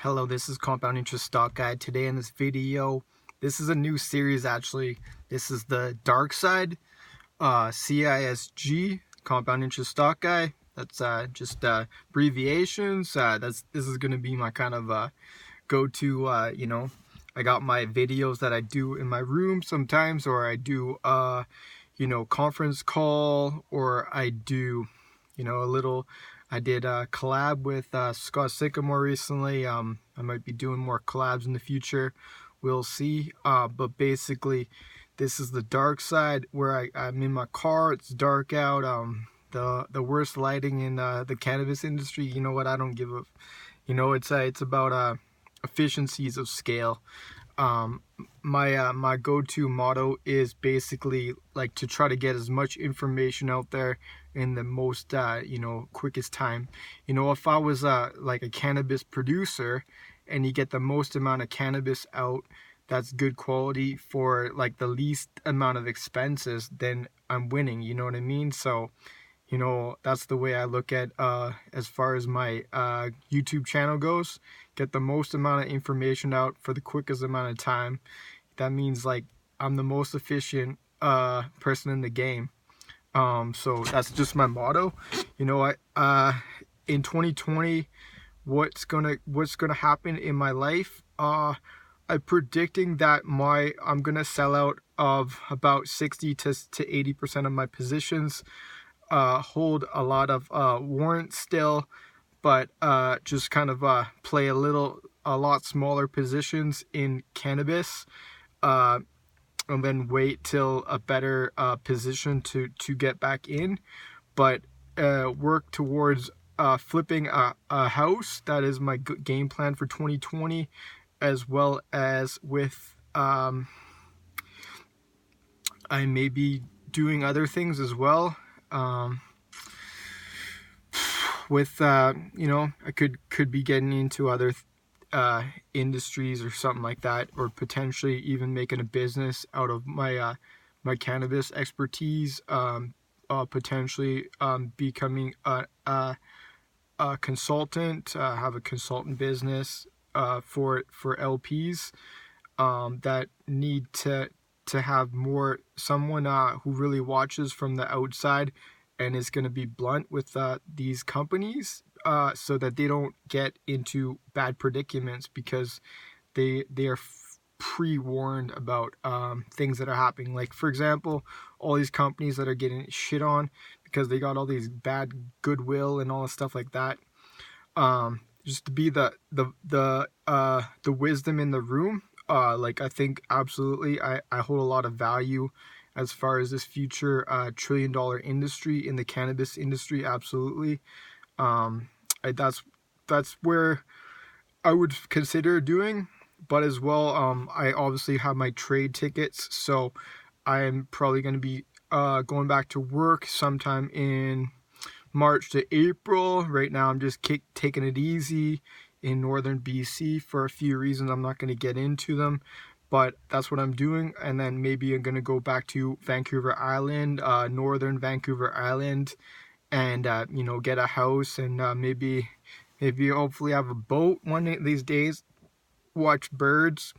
Hello, this is Compound Interest Stock Guide. Today in this video, this is a new series actually. This is the dark side, CISG, Compound Interest Stock Guide. That's just abbreviations. This is gonna be my kind of go-to. I got my videos that I do in my room sometimes, or I do conference call, or I do I did a collab with Scott Sycamore recently. I might be doing more collabs in the future. We'll see. But basically, this is the dark side where I'm in my car. It's dark out. The worst lighting in the cannabis industry. You know what? I don't give a. It's about efficiencies of scale. My go-to motto is basically like to try to get as much information out there in the most quickest time. If I was like a cannabis producer and you get the most amount of cannabis out that's good quality for like the least amount of expenses, then I'm winning, you know what I mean? So that's the way I look at as far as my YouTube channel goes. Get the most amount of information out for the quickest amount of time. That means like I'm the most efficient person in the game. So that's just my motto. In 2020, what's gonna happen in my life? I'm predicting that I'm gonna sell out of about 60 to 80% of my positions. Hold a lot of warrants still, but just kind of play a lot smaller positions in cannabis, and then wait till a better position to get back in, but work towards flipping a house. That is my game plan for 2020, as well as with I may be doing other things as well. I could be getting into other industries or something like that, or potentially even making a business out of my my cannabis expertise. Potentially becoming a consultant, have a consultant business for LPs that need to have someone who really watches from the outside and is going to be blunt with these companies, so that they don't get into bad predicaments, because they are pre-warned about things that are happening. Like, for example, all these companies that are getting shit on because they got all these bad goodwill and all this stuff like that. Just to be the wisdom in the room. Like, I think absolutely I hold a lot of value as far as this future $1 trillion industry in the cannabis industry. Absolutely. That's where I would consider doing. But as well, I obviously have my trade tickets, so I am probably going to be going back to work sometime in March to April. Right now I'm just taking it easy in northern BC for a few reasons. I'm not going to get into them, but that's what I'm doing. And then maybe I'm going to go back to Vancouver Island, northern Vancouver Island, and get a house, and maybe hopefully have a boat one of these days, watch birds,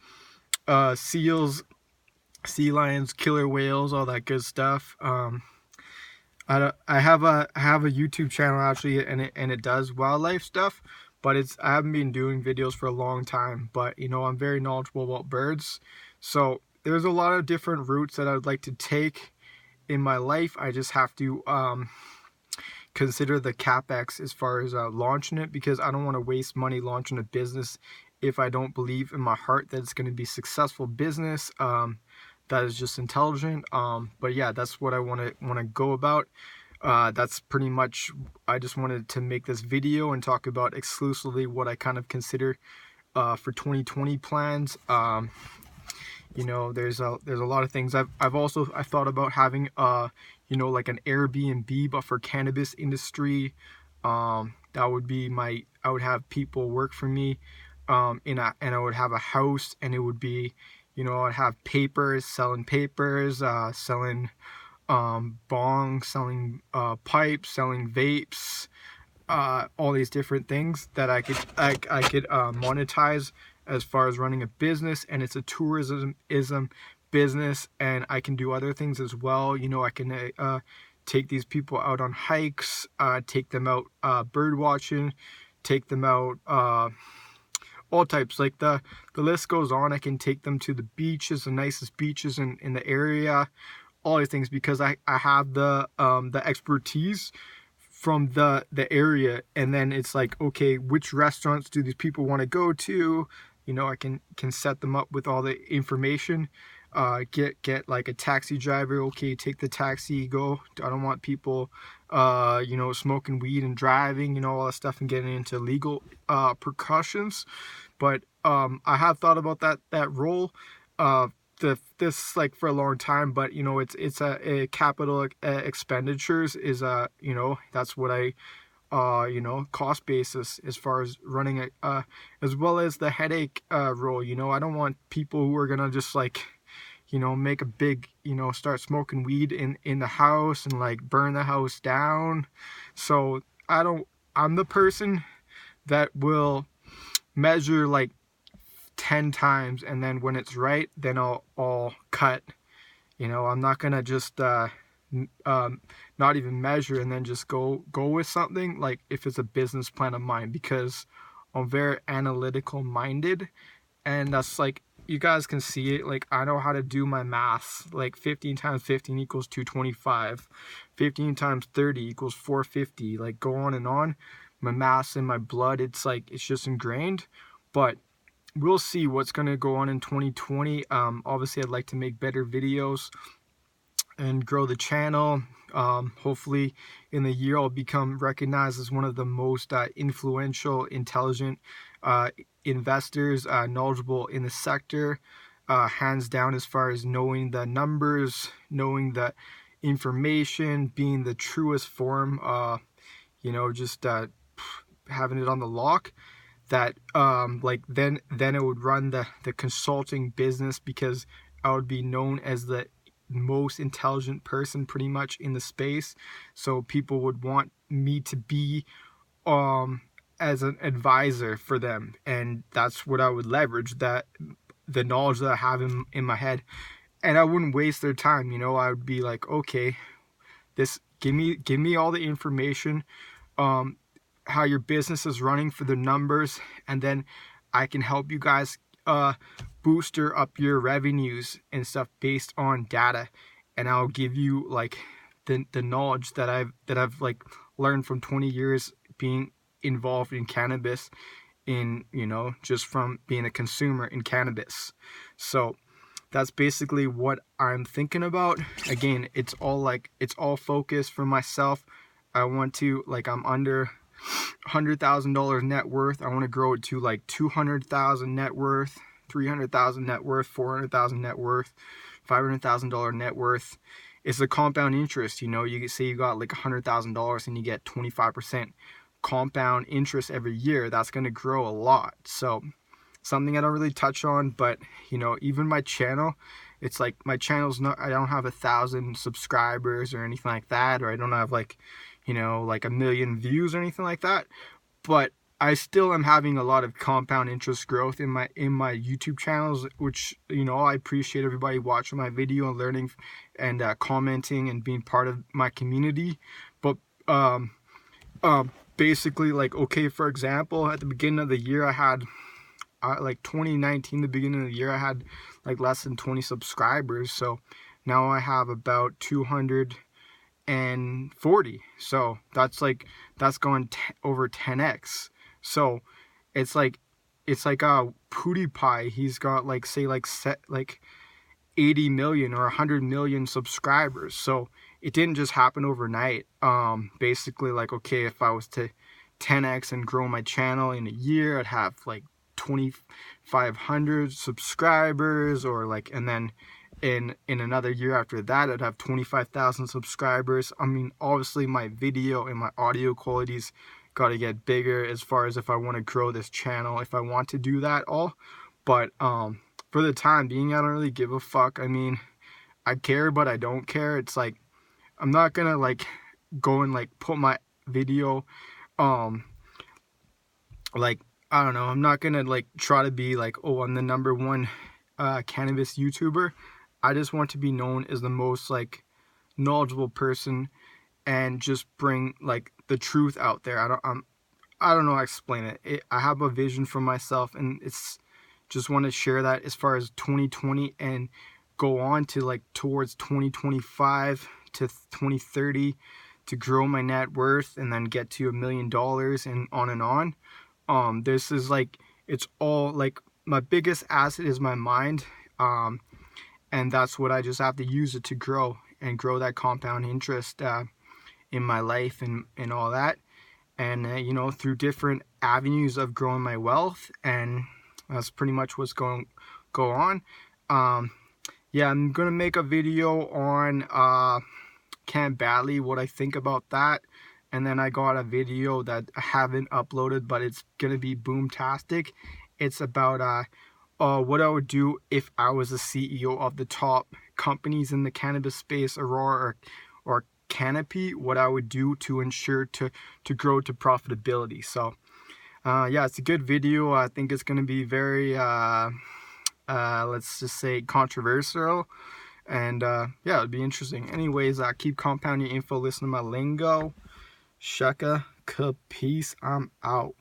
seals, sea lions, killer whales, all that good stuff. I have a YouTube channel actually, and it does wildlife stuff, but I haven't been doing videos for a long time. But I'm very knowledgeable about birds, so there's a lot of different routes that I would like to take in my life. I just have to consider the capex as far as launching it, because I don't want to waste money launching a business if I don't believe in my heart that it's going to be successful business. That is just intelligent. But yeah, that's what I want to go about. That's pretty much, I just wanted to make this video and talk about exclusively what I kind of consider for 2020 plans. There's a lot of things. I thought about having like an Airbnb, but for cannabis industry. That would be I would have people work for me, and I would have a house, and it would be, I'd have selling papers, selling bongs, selling pipes, selling vapes, all these different things that I could monetize as far as running a business, and it's a tourism business, and I can do other things as well. You know, I can take these people out on hikes, take them out bird watching, take them out all types, like the list goes on. I can take them to the beaches, the nicest beaches in the area, all these things, because I have the expertise from the area. And then it's like, okay, which restaurants do these people want to go to? You know, I can set them up with all the information. Get like a taxi driver. Okay, take the taxi, go. I don't want people you know, smoking weed and driving, you know, all that stuff, and getting into legal precautions. But I have thought about that role this like for a long time. But you know, it's a capital expenditures is you know, that's what I you know, cost basis as far as running a as well as the headache role. You know, I don't want people who are gonna just like, you know, make a big, you know, start smoking weed in the house and like burn the house down. So I'm the person that will measure like 10 times, and then when it's right, then I'll cut. You know, I'm not gonna just not even measure and then just go with something, like if it's a business plan of mine, because I'm very analytical minded. And that's like, you guys can see it, like I know how to do my math. Like 15 times 15 equals 225, 15 times 30 equals 450, like go on and on. My math's in my blood. It's like, it's just ingrained. But we'll see what's going to go on in 2020. Obviously I'd like to make better videos and grow the channel. Hopefully in the year I'll become recognized as one of the most influential, intelligent investors, knowledgeable in the sector, hands down, as far as knowing the numbers, knowing the information, being the truest form, you know, just having it on the lock. That like then it would run the consulting business, because I would be known as the most intelligent person pretty much in the space. So people would want me to be as an advisor for them, and that's what I would leverage, that the knowledge that I have in my head, and I wouldn't waste their time. You know, I would be like, okay, this, give me all the information, how your business is running for the numbers, and then I can help you guys booster up your revenues and stuff based on data. And I'll give you like the knowledge that I've like learned from 20 years being involved in cannabis, in, you know, just from being a consumer in cannabis. So that's basically what I'm thinking about. Again, it's all focused for myself. I want to, like, I'm under $100,000 net worth. I want to grow it to like 200,000 net worth, 300,000 net worth, 400,000 net worth, $500,000 net worth. It's a compound interest. You know, you can say you got like $100,000 and you get 25% compound interest every year. That's going to grow a lot. So something I don't really touch on, but you know, even my channel, it's like, my channel's not, I don't have 1,000 subscribers or anything like that, or I don't have like, you know, like 1 million views or anything like that, but I still am having a lot of compound interest growth in my YouTube channels, which, you know, I appreciate everybody watching my video and learning and commenting and being part of my community. But basically, like, okay, for example, at the beginning of the year, I had like 2019, the beginning of the year, I had like less than 20 subscribers. So now I have about 240. So that's like, that's going over 10x. So it's like PewDiePie, he's got like, say, like set like 80 million or 100 million subscribers. So it didn't just happen overnight. Basically, like, okay, if I was to 10x and grow my channel in a year, I'd have like 2,500 subscribers, or like, and then in another year after that, I'd have 25,000 subscribers. I mean, obviously my video and my audio quality's got to get bigger as far as if I want to grow this channel, if I want to do that all. But for the time being, I don't really give a fuck. I mean, I care, but I don't care. It's like, I'm not gonna like go and like put my video um like I don't know, I'm not gonna like try to be like, oh, I'm the number one cannabis YouTuber. I just want to be known as the most like knowledgeable person and just bring like the truth out there. I don't know how to explain it. I have a vision for myself, and it's just want to share that as far as 2020 and go on to like towards 2025 to 2030 to grow my net worth and then get to $1 million and on and on. This is like, it's all like my biggest asset is my mind. And that's what I just have to use it to grow and grow that compound interest in my life and all that. And you know, through different avenues of growing my wealth, and that's pretty much what's going go on. Um, yeah, I'm gonna make a video on Camp Badly, what I think about that, and then I got a video that I haven't uploaded, but it's gonna be boomtastic. It's about what I would do if I was the CEO of the top companies in the cannabis space, Aurora or Canopy, what I would do to ensure to grow to profitability. So yeah, it's a good video. I think it's going to be very let's just say controversial, and yeah, it'd be interesting. Anyways, keep compounding your info, listen to my lingo. Shaka, peace, I'm out.